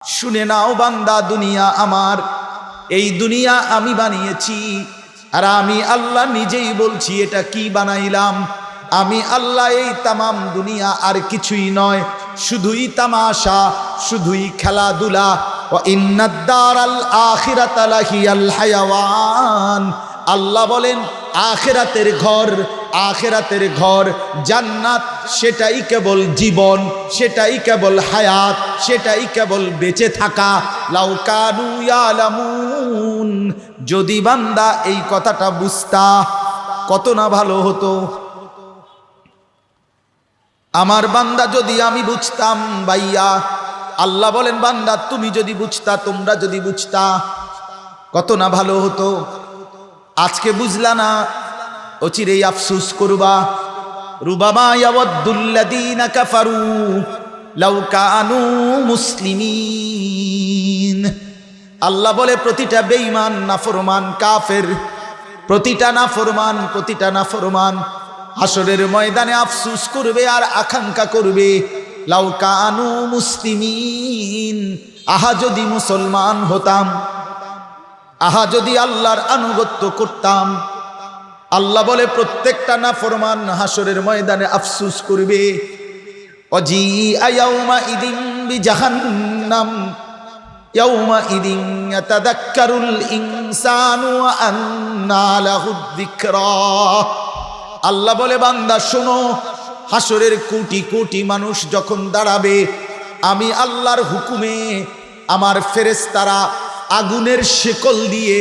শুনে নাও বান্দা, দুনিয়া আমার, এই দুনিয়া আমি বানিয়েছি। আর আমি আল্লাহ নিজেই বলছি এটা কি বানাইলাম। আমি আল্লাহ এই তামাম দুনিয়া আর কিছুই নয়, শুধুই তামাশা, শুধুই খেলাধুলা। ওয়া ইন্নাদ দারাল আখিরাতা লাহিয়াল হায়াওয়ান। আল্লাহ বলেন আখিরাতের ঘর, আখিরাতের ঘর জান্নাত, সেটাই কেবল জীবন, সেটাই কেবল হায়াত, সেটাই কেবল বেঁচে থাকা। লাউ কানু ইয়ালামুন, যদি বান্দা এই কথাটা বুঝতা কত না ভালো হতো। আমার বান্দা যদি আমি বুঝতাম ভাইয়া, আল্লাহ বলেন বান্দা তুমি যদি বুঝতা, তোমরা যদি বুঝতা কত না ভালো হতো। আজকে বুঝলা না, অচিরেই আফসোস করবা। রুবামা ইয়াওয়াদ্দুল্লাযীনা কাফারু লাউ কানু মুসলিমিন। আল্লাহ বলে প্রতিটা বেঈমান, নাফরমান, কাফের, প্রতিটা নাফরমান হাসরের ময়দানে আফসোস করবে আর আকাঙ্ক্ষা করবে, লাউ কানু মুসলিমিন, আহা যদি মুসলমান হতাম, আহা যদি আল্লাহর আনুগত্য করতাম। আল্লাহ বলে প্রত্যেকটা নাফরমান হাসরের ময়দানে আফসোস করবে। ওয়াজিআ ইয়াউমা ইদিন বিজাহান্নাম ইয়াউমা ইদিন ইয়াতাযাক্কারুল ইনসানু ওয়া আন্না লাহুদ যিকরা। আল্লাহ বলে বান্দা শোনো, হাসরের কোটি কোটি মানুষ যখন দাঁড়াবে, আমি আল্লাহর হুকুমে আমার ফেরেশতারা আগুনের শেকল দিয়ে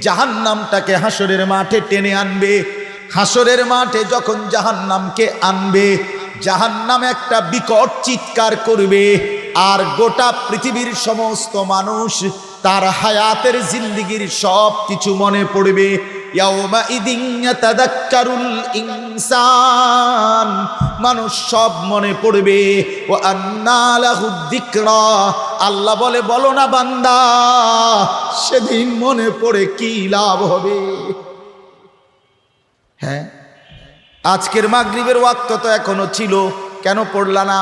জাহান্নামটাকে হাসরের মাঠে টেনে আনবে। হাসরের মাঠে যখন জাহান্নামকে আনবে, জাহান্নাম একটা বিকট চিৎকার করবে, আর গোটা পৃথিবীর সমস্ত মানুষ তার হায়াতের জিন্দেগির সব কিছু মনে পড়বে। ইয়াউমা ইদিন ইয়াতাযাক্কারুল ইনসান, মানুষ সব মনে পড়বে। ওয়া আন্না লাহুদ যিকরা। আল্লাহ বলে বলো না বান্দা, সেদিন মনে পড়ে কি লাভ হবে? হ্যাঁ, আজকের মাগরিবের ওয়াক্ত তো এখনো ছিল, কেন পড়লা না?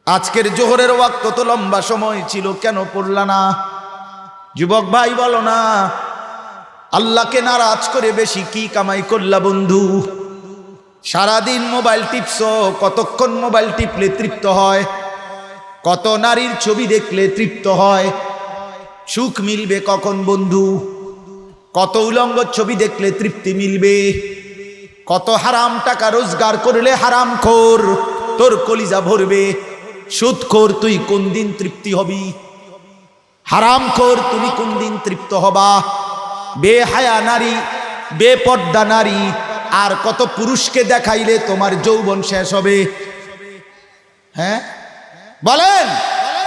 আজকের জোহরের ওয়াক্ত তো লম্বা সময় ছিল, কেন পড়লা না? যুবক ভাই বলো না, আল্লাহকে নারাজ করে বেশি কি কামাই করলা বন্ধু? সারাদিন মোবাইল টিপছো, কতক্ষণ মোবাইল টিপলে তৃপ্ত হয়? কত নারীর ছবি দেখলে তৃপ্ত হয়? সুখ মিলবে কখন বন্ধু? কত উলঙ্গ ছবি দেখলে তৃপ্তি মিলবে? কত হারাম টাকা রোজগার করলে হারামখোর তোর কলিজা ভরবে? সুদখোর তুই কোন দিন তৃপ্তি হবি? হারামখোর তুমি কোন দিন তৃপ্ত হবা? বেহায়া নারী, বেপর্দা নারী, আর কত পুরুষকে দেখাইলে তোমার যৌবন শেষ হবে? হ্যাঁ বলেন,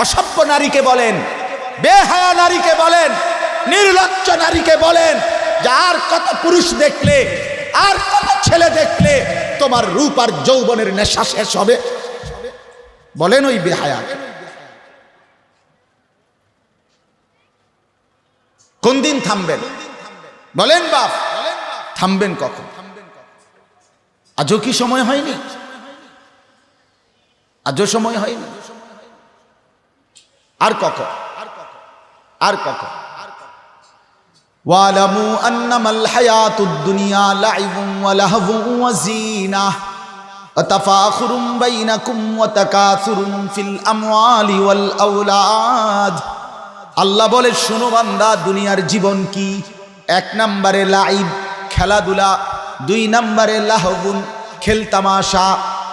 অসভ্য নারীকে বলেন, বেহায়া নারীকে বলেন, নির্লজ্জ নারীকে বলেন, যার কত পুরুষ দেখলে, আর কত ছেলে দেখলে তোমার রূপ আর যৌবনের নেশা শেষ হবে? বলেন ওই বেহায়া কোন দিন থামবেন? বলেন বাপ, থামবেন কখন? আজও কি সময় হয়নি? আজও সময় হয়নি? আর কখন? আর কখন? ওয়ালামু আন্নামাল হায়াতুদ দুনিয়া লাইবুন ওয়া লাহবুন ওয়া যিনাহ ওয়া তাফাখুরুম বাইনাকুম ওয়া তাকাসুরুন ফিল আমওয়ালি ওয়াল আওলাদ। আল্লাহ বলে শোনো বান্দা, দুনিয়ার জীবন কি? 1 নম্বরে লাইব, খেলাধুলা; 2 নম্বরে লাহবুন, খেলতামাশা;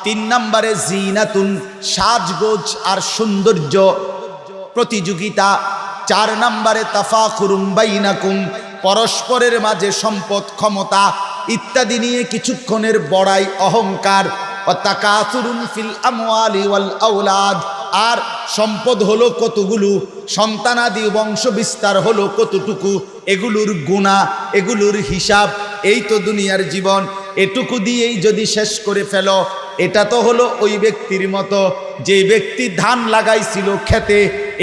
3 নম্বরে জিনাতুন, সাজগোজ আর সৌন্দর্য, প্রতিযোগিতা; 4 নম্বরে তাফাখুরুম বাইনাকুম, পরস্পরের মাঝে সম্পদ, ক্ষমতা ইত্যাদি নিয়ে কিছুক্ষণের বড়াই, অহংকার; ওয়া তাকাসুরুন ফিল আমওয়ালি ওয়াল আওলাদ, আর সম্পদ হলো কতগুলো, সন্তানাদি বংশ বিস্তার হলো কতটুকু, এগুলোর গুণা, এগুলোর হিসাব। এই তো দুনিয়ার জীবন। এটুকু দিয়েই যদি শেষ করে ফেলো, এটা তো হলো ওই ব্যক্তির মতো যে ব্যক্তি ধান লাগাইছিল খেতে,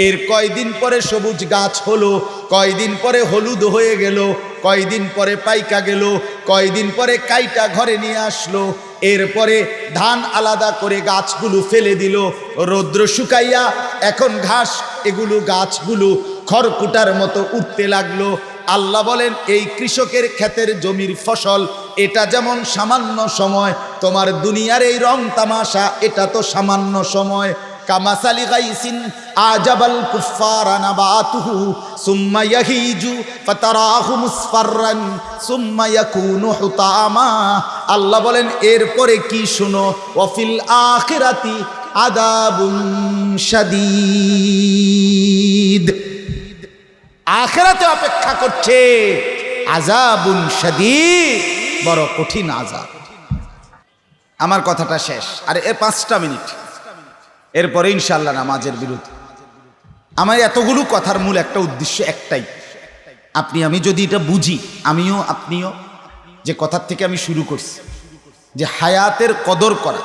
এর কয়দিন পরে সবুজ গাছ হলো, কয়দিন পরে হলুদ হয়ে গেল, কয়দিন পরে পাইকা গেল, কয়দিন পরে কাইটা ঘরে নিয়ে আসলো, এরপরে ধান আলাদা করে গাছগুলো ফেলে দিল, রৌদ্র শুকাইয়া এখন ঘাস এগুলো গাছগুলো খড়কুটার মতো উঠতে লাগলো। আল্লাহ বলেন এই কৃষকের ক্ষেতের জমির ফসল, এটা যেমন সামান্য সময়, তোমার দুনিয়ার এই রং তামাশা এটা তো সামান্য সময়। কামাসালি গাইসিন আজাবাল কুফারা নাবাতুহু সুম্মা ইয়াহিজু ফাতারাহু মুসফাররান সুম্মা ইয়াকুনু হুতামা। আল্লাহ বলেন এরপরে কি শুনো, ওয়াফিল আখিরাতি আযাবুন শাদীদ, আখিরাতে অপেক্ষা করছে আযাবুন শাদীদ, বড় কঠিন আযাব। আমার কথাটা শেষ, আর এর 5টা মিনিট, এরপরে ইনশাআল্লাহ নামাজের বিরতি। আমার এতগুলো কথার মূল একটা উদ্দেশ্য একটাই, আপনি আমি যদি এটা বুঝি, আমিও আপনিও, যে কথার থেকে আমি শুরু করছি, যে হায়াতের কদর করা,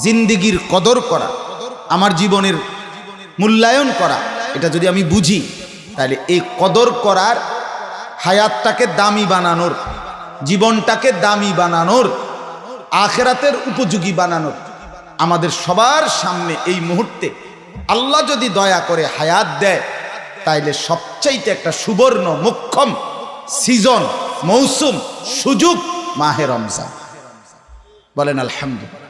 জিন্দিগির কদর করা, আমার জীবনের মূল্যায়ন করা, এটা যদি আমি বুঝি, তাহলে এই কদর করার, হায়াতটাকে দামি বানানোর, জীবনটাকে দামি বানানোর, আখিরাতের উপযোগী বানানোর, আমাদের সবার সামনে এই মুহূর্তে আল্লাহ যদি দয়া করে হায়াত দেয়, তাইলে সবচাইতে একটা সুবর্ণ মোক্ষম সিজন, মৌসুম, সুযোগ মাহে রমজান। বলেন আলহামদুলিল্লাহ।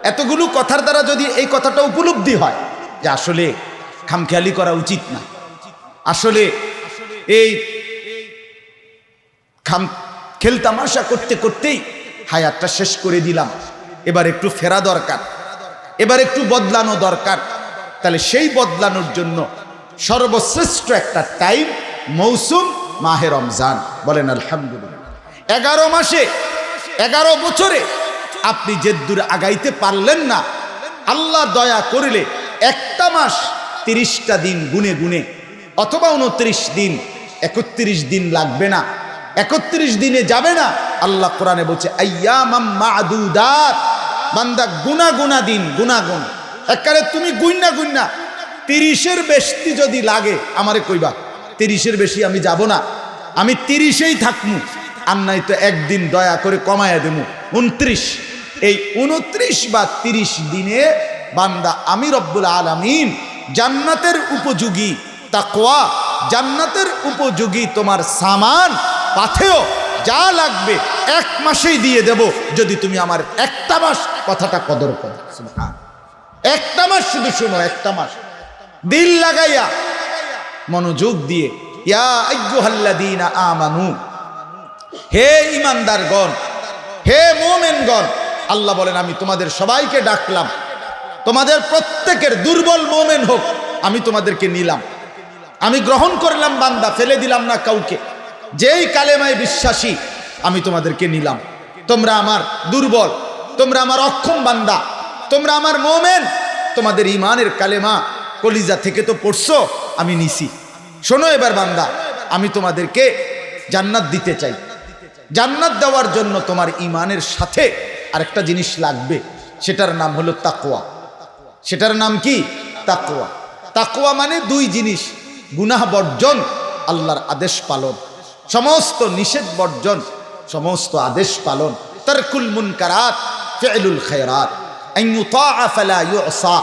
এতগুলো কথার দ্বারা যদি এই কথাটা উপলব্ধি হয় যে আসলে খামখেয়ালি করা উচিত না, আসলে এই খেলতামাশা করতে করতেই হায়াতটা শেষ করে দিলাম, এবার একটু ফেরা দরকার, এবার একটু বদলানো দরকার, তাহলে সেই বদলানোর জন্য সর্বশ্রেষ্ঠ একটা টাইম, মৌসুম মাহে রমজান। বলেন আলহামদুলিল্লাহ। 11 মাসে 11 বছরে আপনি যে দূর আগাইতে পারলেন না, আল্লাহ দয়া করলে একটা মাস 30টা দিন গুনে গুনে, অথবা 29 দিন, 31 দিন লাগবে না, 31 দিনে যাবে না। আল্লাহ কোরআনে বলছে আইয়ামাম মা'দুদাত, বান্দা গুনা গুনা দিন, গুনাগুন একবারে তুমি গুইনা গুইনা 30-এর বেশি যদি লাগে আমারে কইবা, 30-এর বেশি আমি যাব না, আমি 30-এই থাকমু, আর নাই তো একদিন দয়া করে কমায়া দেবো 29। এই 29 বা 30 দিনে বান্দা আমি রব্বুল আলামিন জান্নাতের উপযোগী তাকওয়া, জান্নাতের উপযোগী তোমার সামান পাথেও যা লাগবে 1 মাসেই দিয়ে দেব, যদি তুমি আমার একটা মাস কথাটা কদর করো। সুবহান, একটা মাস শুধু শোনো, একটা মাস দিল লাগাইয়া মনোযোগ দিয়ে, ইয়া আইয়ুহাল্লাযীনা আমানু, হে ঈমানদারগণ, হে মুমিনগণ, আল্লাহ বলেন আমি তোমাদের সবাইকে ডাকলাম, তোমাদের প্রত্যেকের দুর্বল মুমিন হোক, আমি তোমাদেরকে নিলাম, আমি গ্রহণ করলাম বান্দা, ফেলে দিলাম না কাউকে, যেই কালেমায় বিশ্বাসী আমি তোমাদেরকে নিলাম। তোমরা আমার দুর্বল, তোমরা আমার অক্ষম বান্দা, তোমরা আমার মুমিন, তোমাদের ঈমানের কালেমা কলিজা থেকে তো পড়ছো, আমি নিছি। শোনো এবার বান্দা, আমি তোমাদেরকে জান্নাত দিতে চাই। জান্নাত দেওয়ার জন্য তোমার ঈমানের সাথে আরেকটা জিনিস লাগবে, সেটার নাম হলো তাকওয়া। সেটার নাম কি? তাকওয়া। তাকওয়া মানে 2 জিনিস, গুনাহ বর্জন, আল্লাহর আদেশ পালন, সমস্ত নিষেধ বর্জন, সমস্ত আদেশ পালন, তারকুল মুনকারাত, ফি'লুল খায়রাত, আন ইউতাআ ফালা ইউসা,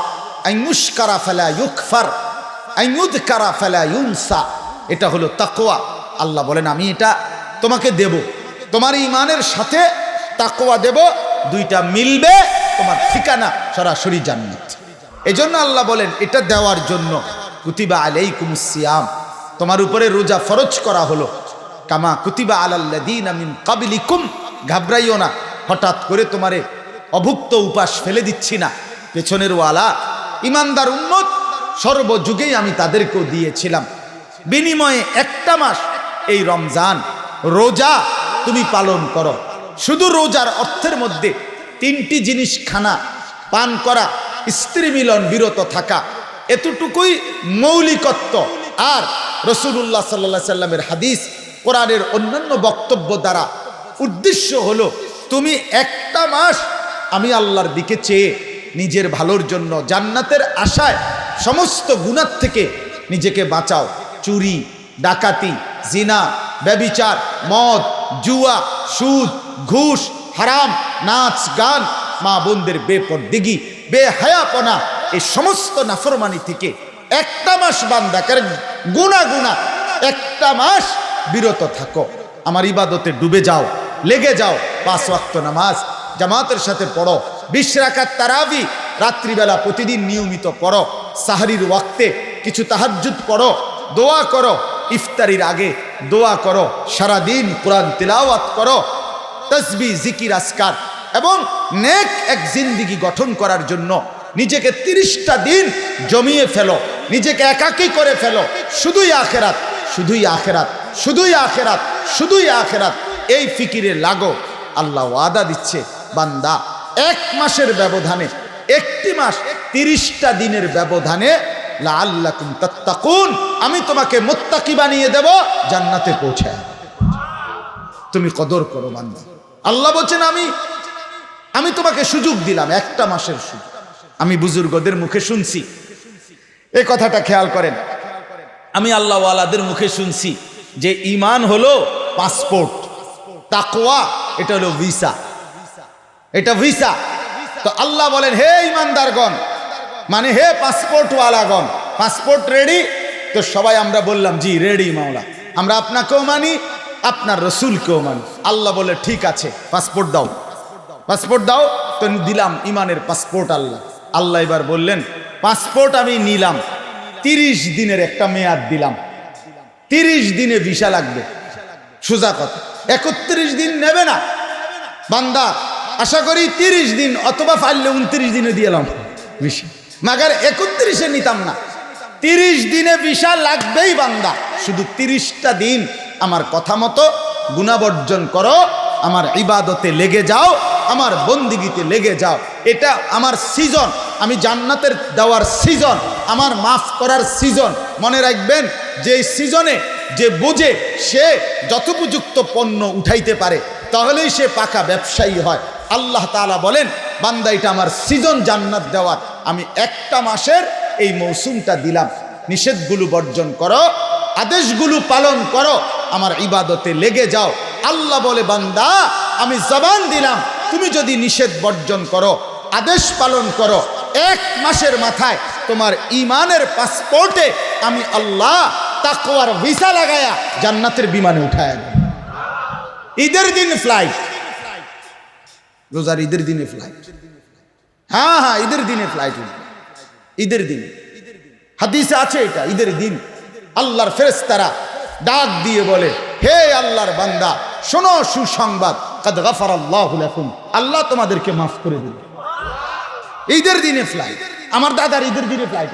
আন ইউশকারা ফালা ইউকফার, আন ইউযকারা ফালা ইউনসা। এটা হলো তাকওয়া। আল্লাহ বলেন আমি এটা তোমাকে দেব, তোমার ঈমানের সাথে তাকওয়া দেব, 2টা মিলবে, তোমার ঠিকানা সরাসরি জান্নাত। এজন্য আল্লাহ বলেন এটা দেওয়ার জন্য কুতিবা আলাইকুমুস সিয়াম, তোমার উপরে রোজা ফরজ করা হলো, কামা কুতিবা আলাল্লাযীনা মিন ক্বাবলিকুম, ঘাবড়াইও না, হঠাৎ করে তোমারে অভুক্ত উপাস ফেলে দিচ্ছি না, পেছনের ওয়ালা ইমানদার উম্মত সর্বযুগেই আমি তাদেরকেও দিয়েছিলাম, বিনিময়ে একটা মাস এই রমজান রোজা তুমি পালন করো। শুধু রোজার অর্থের মধ্যে 3টি জিনিস, খানা, পান করা, স্ত্রী মিলন, বিরত থাকা, এতটুকুই মৌলিকত্ব। আর রাসূলুল্লাহ সাল্লাল্লাহু আলাইহি সাল্লামের হাদিস, কোরআনের অন্যান্য বক্তব্য দ্বারা উদ্দেশ্য হলো তুমি একটা মাস আমি আল্লাহর দিকে চেয়ে নিজের ভালোর জন্য জান্নাতের আশায় সমস্ত গুনাহ থেকে নিজেকে বাঁচাও। চুরি, ডাকাতি, জিনা, ব্যভিচার, মদ, জুয়া, সুদ, ঘুষ, হারাম, নাচ গান, মা বোনদের বেপরদিগি, বেহায়াপনা, এই সমস্ত নাফরমানি থেকে একটা মাস বান্দা কারণ গুনাহ একটা মাস বিরত থাকো। আমার ইবাদতে ডুবে যাও, লেগে যাও। 5 ওয়াক্ত নামাজ জামাতের সাথে পড়ো, 20 রাকাত তারাবি রাত্রিবেলা প্রতিদিন নিয়মিত পড়ো, সাহরির ওয়াক্তে কিছু তাহাজ্জুদ পড়ো, দোয়া করো, ইফতারির আগে দোয়া করো, সারাদিন কোরআন তিলাওয়াত করো, তাসবিহ জিকির আজকার এবং নেক এক জিন্দেগি গঠন করার জন্য নিজেকে 30টা দিন জমিয়ে ফেলো, নিজেকে একাকী করে ফেলো। শুধুই আখেরাত, শুধুই আখেরাত, শুধুই আখেরাত, শুধুই আখেরাত, এই ফিকিরে লাগো। আল্লাহ ওয়াদা দিচ্ছে, বান্দা 1 মাসের ব্যবধানে, 1টি মাস 30টা দিনের ব্যবধানে লাআল্লাকুম তাত্তাকুন, আমি তোমাকে মুত্তাকি বানিয়ে দেব, জান্নাতে পৌঁছায়। তুমি কদর করো বান্দা। আল্লাহ বলছেন আমি তোমাকে সুযোগ দিলাম, 1টা মাসের সুযোগ। আমি বুজুর্গদের মুখে শুনছি এই কথাটা, খেয়াল করেন। আমি আল্লাহ ওয়ালাদের মুখে শুনছি যে ঈমান হলো পাসপোর্ট, তাকওয়া এটা হলো ভিসা, এটা ভিসা। তো আল্লাহ বলেন, হে ঈমানদারগণ, মানে হে পাসপোর্টওয়ালাগণ, পাসপোর্ট রেডি? তো সবাই আমরা বললাম জি রেডি মাওলা, আমরা আপনাকেও মানি, আপনার রসুলকেও মানি। আল্লাহ বলে ঠিক আছে, পাসপোর্ট দাও, পাসপোর্ট দাও। তো দিলাম ঈমানের পাসপোর্ট। আল্লাহ এবার বললেন, পাসপোর্ট আমি নিলাম, 30 দিনের একটা মেয়াদ দিলাম, 30 দিনে ভিসা লাগবে। সোজা কথা, 31 দিন নেবে না বান্দা, আশা করি 30 দিন অথবা পারলে 29 দিনে দিলাম ভিসা, মাগার 31-এ নিতাম না। 30 দিনে ভিসা লাগবেই বান্দা। শুধু 30টা দিন আমার কথা মতো গুনাহবর্জন করো, আমার ইবাদতে লেগে যাও, আমার বন্দিগিতে লেগে যাও। এটা আমার সিজন, আমি জান্নাতের দেওয়ার সিজন, আমার মাফ করার সিজন। মনে রাখবেন, যে সিজনে যে বোঝে সে যথোপযুক্ত পণ্য উঠাইতে পারে, তাহলেই সে পাকা ব্যবসায়ী হয়। আল্লাহ তাআলা বলেন, বান্দা এটা আমার সিজন জান্নাত দেওয়ার, আমি 1টা মাসের এই মৌসুমটা দিলাম। নিষেধগুলো বর্জন করো, আদেশগুলো পালন করো, আমার ইবাদতে লেগে যাও। আল্লাহ বলে, বান্দা আমি জবান দিলাম, তুমি যদি নিষেধ বর্জন করো, আদেশ পালন করো, 1 মাসের মাথায় তোমার ঈমানের পাসপোর্টে আমি আল্লাহ তাকওয়ার ভিসা লাগায়া জান্নাতের বিমানে উঠায়। ঈদের দিন ফ্লাইট, রোজার ঈদের দিনে ফ্লাইট, হ্যাঁ ঈদের দিনে ফ্লাইট, ঈদের দিন হাদিসে আছে এটা। ঈদের দিন আল্লাহর ফেরেশতারা ডাক দিয়ে বলে, হে আল্লাহর বান্দা, শোনো সুসংবাদ, কাদ গাফারাল্লাহু লাকুম, আল্লাহ তোমাদেরকে মাফ করে দিবে। ঈদের দিনে ফ্লাইট। আমার দাদার ঈদের দিনে ফ্লাইট,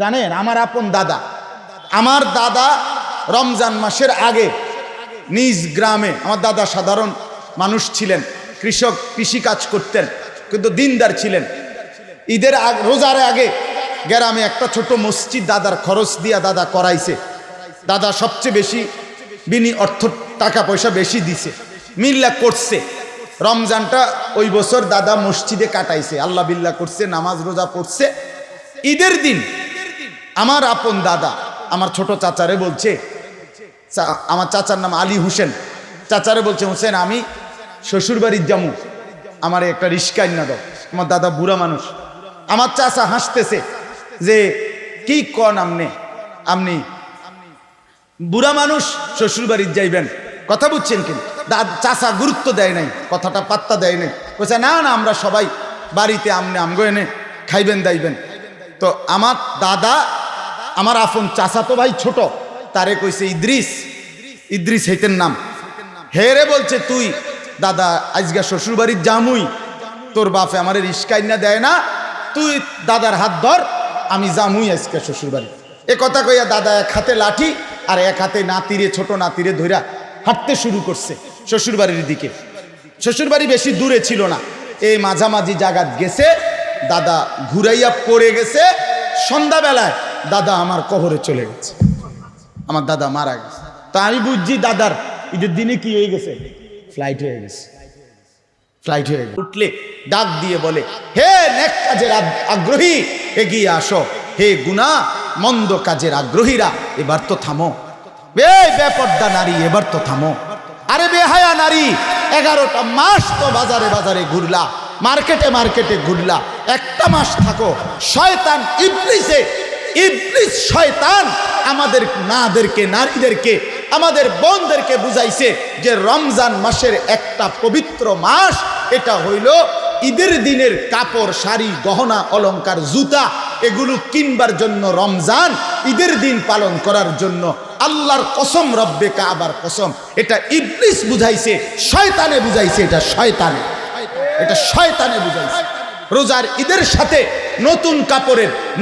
জানেন? আমার আপন দাদা, আমার দাদা রমজান মাসের আগে নিজ গ্রামে, আমার দাদা সাধারণ মানুষ ছিলেন, কৃষক, কৃষি কাজ করতেন, কিন্তু দিনদার ছিলেন। ঈদের রোজার আগে গ্রামে একটা ছোট মসজিদ দাদার খরচ দিয়া দাদা করাইছে। দাদা সবচেয়ে বেশি অর্থ টাকা পয়সা বেশি দিছে, মিল্লা করছে। রমজানটা ওই বছর দাদা মসজিদে কাটাইছে, আল্লাহ বিল্লাহ করছে, নামাজ রোজা পড়ছে। ঈদের দিন আমার আপন দাদা আমার ছোট চাচারে বলছে, আমার চাচার নাম আলী হোসেন, চাচারে বলছে, হোসেন আমি শ্বশুর বাড়ির যামু, আমার একটা রিস্কা না দাও। আমার দাদা বুড়া মানুষ। আমার চাচা হাসতেছে যে কি কন আপনি বুড়া মানুষ শ্বশুর বাড়ির যাইবেন, কথা বুঝছেন কিন্তু? চাচা গুরুত্ব দেয় নাই, কথাটা পাত্তা দেয় নাই। বলছে না না, আমরা সবাই বাড়িতে আমগো এনে খাইবেন দাইবেন। তো আমার দাদা, আমার আপন চাচা তো ভাই ছোট, তারে কইছে ইদ্রিস হইতেন নাম। হেরে বলছে, তুই দাদা আজগা শ্বশুর বাড়ির জামুই, তোর বাপে আমার রিস্কাই না দেয় না, তুই দাদার হাত ধর, আমি জামুই আজকে শ্বশুর বাড়ি। এ কথা কইয়া দাদা এক হাতে লাঠি আর এক হাতে নাতিরে, ছোট নাতিরে ধইরা হাঁটতে শুরু করছে শ্বশুর বাড়ির দিকে। শ্বশুর বাড়ি বেশি দূরে ছিল না, এই মাঝামাঝি জায়গাত গেছে, দাদা ঘুরাইয়া পড়ে গেছে। সন্ধ্যাবেলায় দাদা আমার কবরে চলে গেছে, আমার দাদা মারা গেছে। তা আমি বুঝছি দাদার ঈদের দিনে কি হয়ে গেছে, ফ্লাইট হয়ে গেছে। ফ্লাইট হয়ে গেছে। উঠলে ডাক দিয়ে বলে, হে নেক কাজের আগ্রহী এগিয়ে আসো, হে গুনাহ মন্দ কাজের আগ্রহীরা এবার তো থামো, বেপর্দা নারী এবার তো থামো। আরে বেহায়া নারী, 11টা মাস তো বাজারে বাজারে ঘুরলা, মার্কেটে মার্কেটে ঘুরলা, একটা মাস থাকো। শয়তান ইবলিস শয়তান আমাদের নারীদেরকে, আমাদের বোনদেরকে বুঝাইছে যে রমজান মাসের একটা পবিত্র মাস, এটা হইল ঈদের দিনের কাপড়, শাড়ি, গহনা, অলংকার, জুতা, এগুলো কিনবার জন্য রমজান, ঈদের দিন পালন করার জন্য। আল্লাহর কসম, রব্বে কাবার কসম, এটা ইবলিস বুঝাইছে, শয়তানে বুঝাইছে, এটা শয়তানে বুঝাইছে। রোজার ঈদের সাথে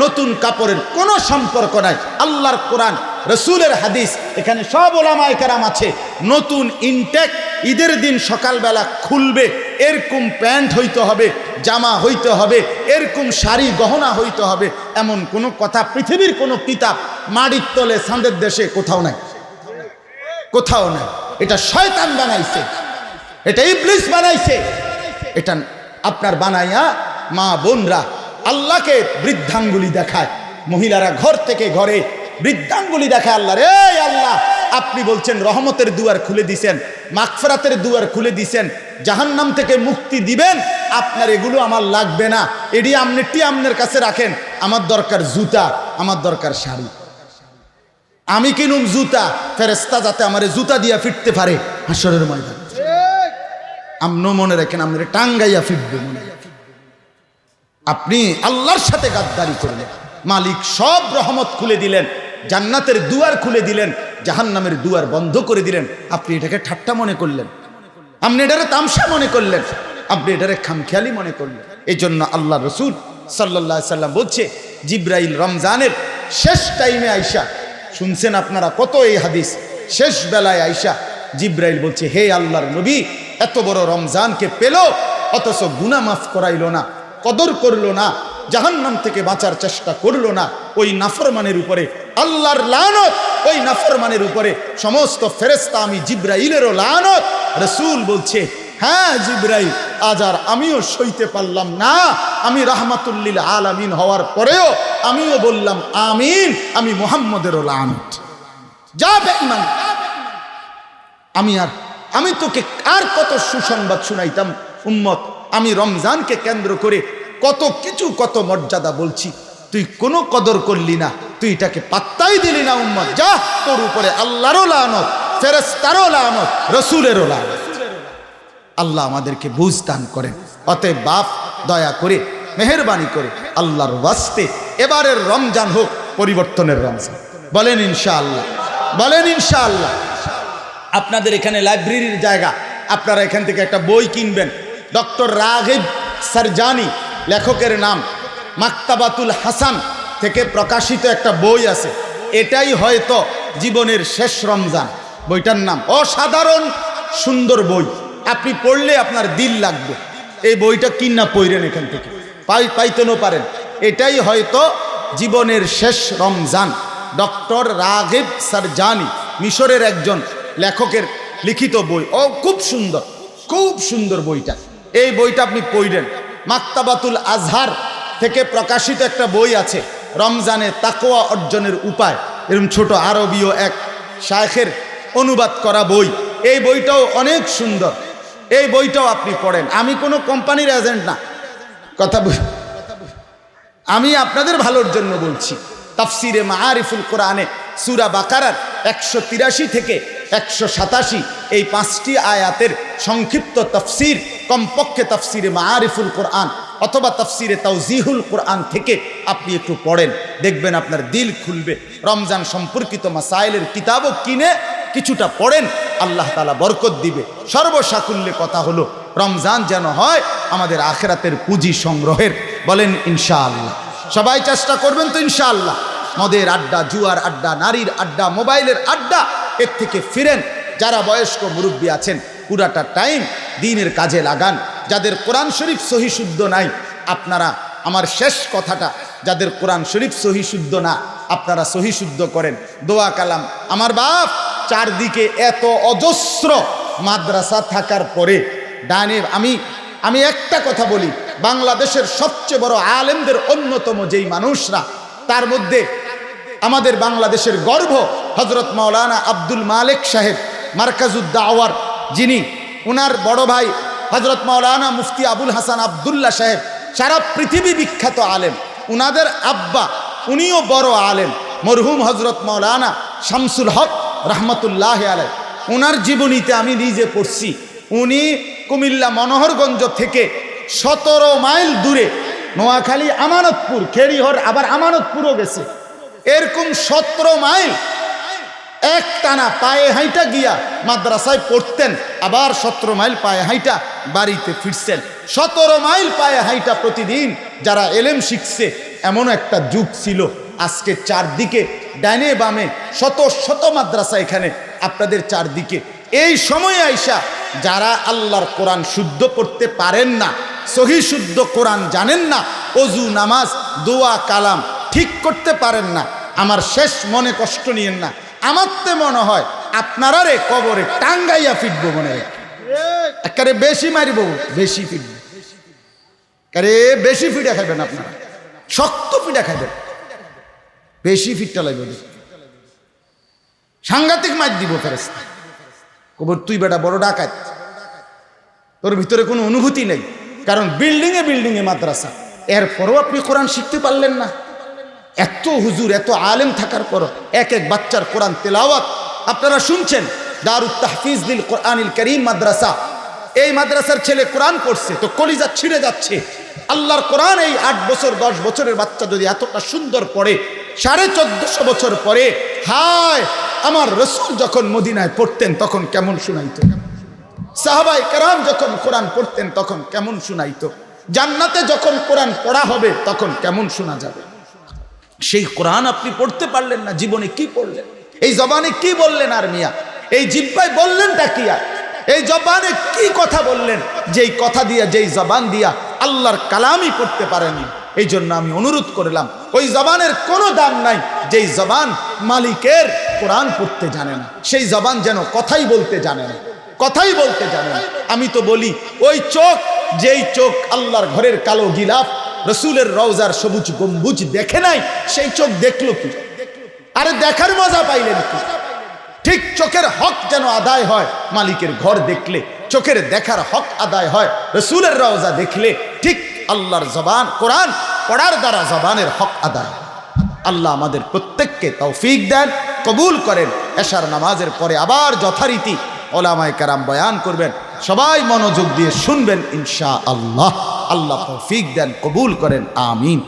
নতুন কাপড়ের কোনো সম্পর্ক নাই। আল্লাহর কোরআন, রসুলের হাদিস, এখানে সব ওলামায়ে কেরাম আছে। নতুন ইনটেক ঈদের দিন সকালবেলা খুলবে, এরকম প্যান্ট হইতে হবে, জামা হইতে হবে, এরকম শাড়ি গহনা হইতে হবে, এমন কোনো কথা পৃথিবীর কোনো কিতাব, মাটির তলে চাঁদের দেশে কোথাও নাই। এটা শয়তান বানাইছে, এটা ইবলিস বানাইছে। এটা আপনার বানাইয়া মা বোনরা আল্লাহকে বৃদ্ধাঙ্গুলি দেখায়, মহিলারা ঘর থেকে ঘরে বৃদ্ধাঙ্গুলি দেখায় আল্লাহ রে। আল্লাহ, আপনি বলছেন রহমতের দুয়ার খুলে দিছেন, মাগফিরাতের দুয়ার খুলে দিছেন, জাহান্নাম থেকে মুক্তি দিবেন, আপনার এগুলো আমার লাগবে না, এটি আপনার কাছে রাখেন, আমার দরকার জুতা, আমার দরকার শাড়ি, আমি কিনুম জুতা, ফেরেশতা যাতে আমার জুতা দিয়া ফিরতে পারে হাসরের ময়দানে। আপনি মনে রাখেন, আপনার টাঙ্গাইয়া ফিরবে মনে। আপনি আল্লাহর সাথে গাদ্দারি করলেন, মালিক সব রহমত খুলে দিলেন, জান্নাতের দুয়ার খুলে দিলেন, জাহান্নামের দুয়ার বন্ধ করে দিলেন। আপনি এটাকে ঠাট্টা মনে করলেন, আপনি এটারে তামসা মনে করলেন, আপনি এটারে খামখেয়ালি মনে করলেন। এই জন্য আল্লাহ রসুল সাল্লাল্লাহু আলাইহি সাল্লাম বলছে, জিব্রাইল রমজানের শেষ টাইমে আইসা, শুনছেন আপনারা কত এই হাদিস, শেষ বেলায় আইসা জিব্রাইল বলছে, হে আল্লাহর নবী, এত বড় রমজানকে পেল, অথচ গুনাহ মাফ করাইলো না, কদর করলো না, জাহান্নাম থেকে বাঁচার চেষ্টা করলো না। ওই নাফরমানের উপরে আল্লাহর লানত, ওই নাফরমানের উপরে সমস্ত ফেরেশতা, আমি জিব্রাইলেরও লানত। রাসূল বলছে, হ্যাঁ জিব্রাইল, আজ আর আমিও সইতে পারলাম না, আমি রাহমাতুল লিল আলামিন হওয়ার পরেও আমিও বললাম আমিন, আমি মুহাম্মদেরও লানত। যা বেঈমান, আমি তোকে আর কত সুসংবাদ শুনাইতাম উম্মত, আমি রমজানকে কেন্দ্র করে কত কিছু, কত মর্যাদা বলছি, তুই কোনো কদর করলি না, তুই এটাকে পাত্তাই দিলি না উম্মত। যা, তোর উপরে আল্লাহরও লানত, ফেরেশতারও লানত, রসুলেরও লানত। আল্লাহ আমাদেরকে বুঝ দান করেন। অতএব বাপ, দয়া করে, মেহেরবানি করে, আল্লাহর ওয়াস্তে এবারের রমজান হোক পরিবর্তনের রমজান। বলেন ইনশাআল্লাহ, বলেন ইনশাআল্লাহ। আপনাদের এখানে লাইব্রেরির জায়গা, আপনারা এখান থেকে একটা বই কিনবেন। ডক্টর রাগিব সারজানি লেখকের নাম, মাকতাবাতুল হাসান থেকে প্রকাশিত একটা বই আছে, এটাই হয়তো জীবনের শেষ রমজান। বইটার নাম, অসাধারণ সুন্দর বই, আপনি পড়লে আপনার দিল লাগবে। এই বইটা কিনা পড়েন, এখান থেকে পাইতেনও পারেন। এটাই হয়তো জীবনের শেষ রমজান। ডক্টর রাগিব সারজানি, মিশরের একজন লেখকের লিখিত বই। খুব সুন্দর, খুব সুন্দর বইটা। এই বইটা আপনি পড়েন। মাকতাবাতুল আজহার থেকে প্রকাশিত একটা বই আছে, রমজানে তাকওয়া অর্জনের উপায়, এরকম ছোট আরবীয় এক শায়েখের অনুবাদ করা বই। এই বইটাও অনেক সুন্দর, এই বইটাও আপনি পড়েন। আমি কোনো কোম্পানির এজেন্ট না, আমি আপনাদের ভালোর জন্য বলছি। তাফসিরে মাআরিফুল কোরআনে সূরা বাকারার 183 থেকে 187 এই 5টি আয়াতের সংক্ষিপ্ত তাফসির, কমপক্ষে তাফসিরে মাআরিফুল কোরআন অথবা তাফসিরে তাওজিহুল কোরআন থেকে আপনি একটু পড়েন, দেখবেন আপনার দিল খুলবে। রমজান সম্পর্কিত মাসাইলের কিতাবও কিনে কিছুটা পড়েন, আল্লাহ তাআলা বরকত দিবে। সর্বসাকুল্যে কথা হলো, রমজান যেন হয় আমাদের আখিরাতের পুঁজি সংগ্রহের। বলেন ইনশাআল্লাহ। সবাই চেষ্টা করবেন তো ইনশাআল্লাহ। মদের আড্ডা, জুয়ার আড্ডা, নারীর আড্ডা, মোবাইলের আড্ডা, এর থেকে ফিরেন। যারা বয়স্ক মুরব্বী আছেন, পুরাটা টাইম দ্বীনের কাজে লাগান। যাদের কোরআন শরীফ সহি শুদ্ধ নাই, আপনারা, আমার শেষ কথাটা, যাদের কোরআন শরীফ সহি শুদ্ধ না, আপনারা সহি শুদ্ধ করেন। দোয়া কালাম। আমার বাপ, চারদিকে এত অজস্র মাদ্রাসা থাকার পরে ডানে, আমি একটা কথা বলি, বাংলাদেশের সবচেয়ে বড় আলেমদের অন্যতম যেই মানুষরা, তার মধ্যে আমাদের বাংলাদেশের গর্ব হযরত মাওলানা আব্দুল মালিক সাহেব, মারকাজুদ দাওয়ার যিনি উনার বড় ভাই হযরত মাওলানা মুফতি আবুল হাসান আব্দুল্লাহ সাহেব সারা পৃথিবী বিখ্যাত আলেম, উনাদের আব্বা উনিও বড় আলেম মরহুম হযরত মাওলানা শামসুল হক রহমতুল্লাহ আলাইহি। উনার জীবনীতে আমি নিজে পড়ছি, উনি কুমিল্লা মনোহরগঞ্জ থেকে 17 মাইল দূরে নোয়াখালী আমানতপুর খেরিহর আবার আমানতপুরও গেছে, এরকম 17 মাইল এক টানা পায়ে হাইটা গিয়া মাদ্রাসায় পড়তেন, আবার 17 মাইল পায়ে হাইটা বাড়িতে ফিরছেন। 17 মাইল পায়ে হাইটা প্রতিদিন যারা এলেম শিখছে, এমন একটা যুগ ছিল। আজকে চারদিকে ডাইনে বামে শত শত মাদ্রাসা এখানে আপনাদের চারদিকে। এই সময় আইসা যারা আল্লাহর কোরআন শুদ্ধ পড়তে পারেন না, সহি শুদ্ধ কোরআন জানেন না, অজু নামাজ দোয়া কালাম ঠিক করতে পারেন না, আমার শেষ মনে কষ্ট নিয়েন না, আমার তো মনে হয় আপনারা রে কবরে টাঙ্গাইয়া ফিটবো, মনে হয় একেবারে বেশি মারিব, বেশি ফিটব, আরে বেশি ফিটা খাবেন আপনারা, শক্ত পিঠা খাবেন, বেশি ফিটটা লাগবে, সাংঘাতিক মার দিব ফেরেশতা। কবর তুই বেটা বড় ডাকাত, তোর ভিতরে কোনো অনুভূতি নেই, কারণ বিল্ডিংয়ে বিল্ডিংয়ে মাদ্রাসা, এরপরও আপনি কোরআন শিখতে পারলেন না। এত হুজুর এত আলেম থাকার পরও এক এক বাচ্চার কোরআন তেলাওয়াত আপনারা শুনছেন। দারুত তাহফিজ দিল কোরআনিল করিম মাদ্রাসা, এই মাদ্রাসার ছেলে কোরআন পড়ছে তো কলিজা ছিঁড়ে যাচ্ছে। আল্লাহর কোরআন এই 8 বছর 10 বছরের বাচ্চা যদি এতটা সুন্দর পড়ে, 1450 বছর পরে, হায় আমার রসুল যখন মদিনায় পড়তেন তখন কেমন শুনাইতো, সাহাবায়ে কেরাম যখন কোরআন পড়তেন তখন কেমন শুনাইতো, জান্নাতে যখন কোরআন পড়া হবে তখন কেমন শোনা যাবে। সেই কোরআন আপনি পড়তে পারলেন না, জীবনে কি পড়লেন, এই জবানে কি বললেন, আর মিয়া এই জিহ্বায় বললেনটা কি, আর এই জবানে কি কথা বললেন, যেই কথা দিয়া যেই জবান দিয়া আল্লাহর কালামই পড়তে পারেননি। এই জন্য আমি অনুরোধ করলাম, ওই জবানের কোনো দাম নাই যেই জবান মালিকের কোরআন পড়তে জানে না, সেই জবান যেন কথাই বলতে জানে না, কথাই বলতে জানে না। আমি তো বলি ওই চোখ, যেই চোখ আল্লাহর ঘরের কালো গিলাফ রসুলের রওজার সবুজ গম্বুজ দেখে নাই, সেই চোখ দেখলো কি, আরে দেখার মজা পাইলেন কি? ঠিক চোখের হক যেন আদায় হয় মালিকের ঘর দেখলে, চোখের দেখার হক আদায় হয় রসুলের রওজা দেখলে, ঠিক আল্লাহর জবান কোরআন পড়ার দ্বারা জবানের হক আদায়। আল্লাহ আমাদের প্রত্যেককে তৌফিক দেন, কবুল করেন। এশার নামাজের পরে আবার যথারীতি ওলামায়ে কেরাম বয়ান করবেন, সবাই মনোযোগ দিয়ে শুনবেন ইনশাআল্লাহ। আল্লাহ তৌফিক দেন, কবুল করেন, আমিন।